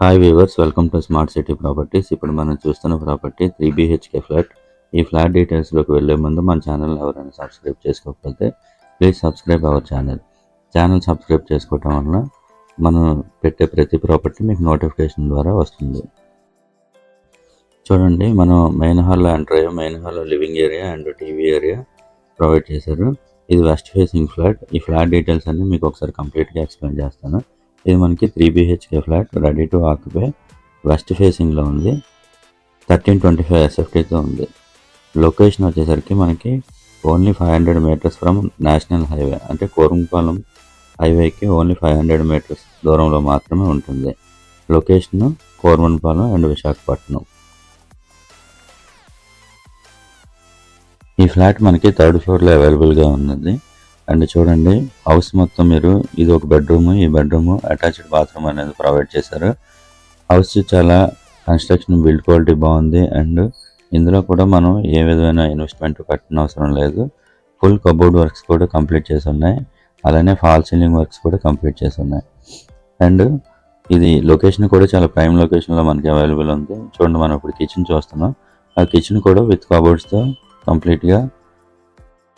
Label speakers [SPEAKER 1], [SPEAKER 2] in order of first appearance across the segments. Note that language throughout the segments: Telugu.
[SPEAKER 1] Hi weavers, welcome to smart city properties. ఇప్పుడు మనం చూస్తున్న ప్రాపర్టీ 3 BHK ఫ్లాట్. ఈ ఫ్లాట్ డీటెయిల్స్లోకి వెళ్ళే ముందు మన ఛానల్ ఎవరైనా సబ్స్క్రైబ్ చేసుకోకపోతే please subscribe our channel subscribe చేసుకోవటం వల్ల మనం పెట్టే ప్రతి ప్రాపర్టీ మీకు నోటిఫికేషన్ ద్వారా వస్తుంది. చూడండి, మనం మెయిన్ హాల్లో ఎంటర్ అయ్యాం. మెయిన్ హాల్లో living area and TV area provide చేశారు. ఇది వెస్ట్ ఫేసింగ్ ఫ్లాట్. ఈ ఫ్లాట్ డీటెయిల్స్ అన్ని మీకు ఒకసారి కంప్లీట్గా ఎక్స్ప్లెయిన్ చేస్తాను. ఇది మనకి 3 BHK flat, ready to occupy, west ఫేసింగ్లో ఉంది. 1325 SFTతో ఉంది. లొకేషన్ వచ్చేసరికి మనకి only 500 metres from national highway, అంటే కోరంపాలెం హైవేకి ఓన్లీ 500 మీటర్స్ దూరంలో మాత్రమే ఉంటుంది. Location Korampalem and Visakhapatnam. ఈ ఫ్లాట్ మనకి 3rd ఫ్లోర్లో అవైలబుల్గా ఉన్నది. అండ్ చూడండి, హౌస్ మొత్తం మీరు ఇది ఒక బెడ్రూమ్, ఈ బెడ్రూమ్ అటాచ్డ్ బాత్రూమ్ అనేది ప్రొవైడ్ చేశారు. హౌస్ చాలా కన్స్ట్రక్షన్ బిల్డ్ క్వాలిటీ బాగుంది. అండ్ ఇందులో కూడా మనం ఏ విధమైన ఇన్వెస్ట్మెంట్ కట్టిన అవసరం లేదు. ఫుల్ కబోర్డ్ వర్క్స్ కూడా కంప్లీట్ చేసి ఉన్నాయి. అలానే ఫాల్ సీలింగ్ వర్క్స్ కూడా కంప్లీట్ చేసి ఉన్నాయి. అండ్ ఇది లొకేషన్ కూడా చాలా ప్రైమ్ లొకేషన్లో మనకి అవైలబుల్ ఉంది. చూడండి, మనం ఇప్పుడు కిచెన్ చూస్తున్నాం. ఆ కిచెన్ కూడా విత్ కబోర్డ్స్తో కంప్లీట్గా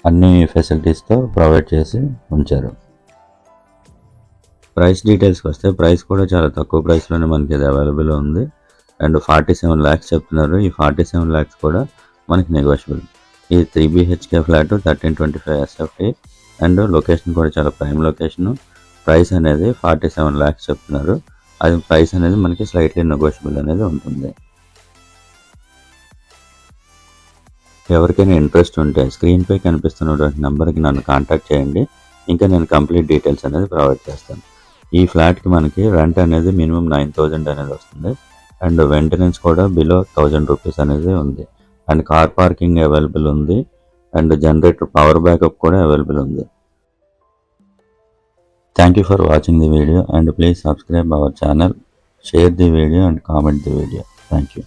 [SPEAKER 1] అన్ని ఫెసిలిటీస్తో ప్రొవైడ్ చేసి ఉంచారు. ప్రైస్ డీటెయిల్స్కి వస్తే ప్రైస్ కూడా చాలా తక్కువ ప్రైస్లోనే మనకి ఇది అవైలబుల్ ఉంది. అండ్ 47 lakhs చెప్తున్నారు. ఈ 47 lakhs కూడా మనకి నెగోషియబుల్. ఈ 3 BHK flat 1325 SFT and location కూడా చాలా ప్రైమ్ లొకేషన్. ప్రైస్ అనేది 47 lakhs చెప్తున్నారు. అది ప్రైస్ అనేది మనకి స్లైట్లీ నెగోషియబుల్ అనేది ఉంటుంది. ఎవరికైనా ఇంట్రెస్ట్ ఉంటే స్క్రీన్పై కనిపిస్తున్నటువంటి నెంబర్కి నన్ను కాంటాక్ట్ చేయండి. ఇంకా నేను కంప్లీట్ డీటెయిల్స్ అనేది ప్రొవైడ్ చేస్తాను. ఈ ఫ్లాట్కి మనకి రెంట్ అనేది మినిమం 9,000 అనేది వస్తుంది. అండ్ మెయింటెనెన్స్ కూడా బిలో 1,000 రూపీస్ అనేది ఉంది. అండ్ కార్ పార్కింగ్ అవైలబుల్ ఉంది. అండ్ జనరేటర్ పవర్ బ్యాకప్ కూడా అవైలబుల్ ఉంది. Thank you for watching the video and please subscribe our channel, share the video and comment the video. Thank you.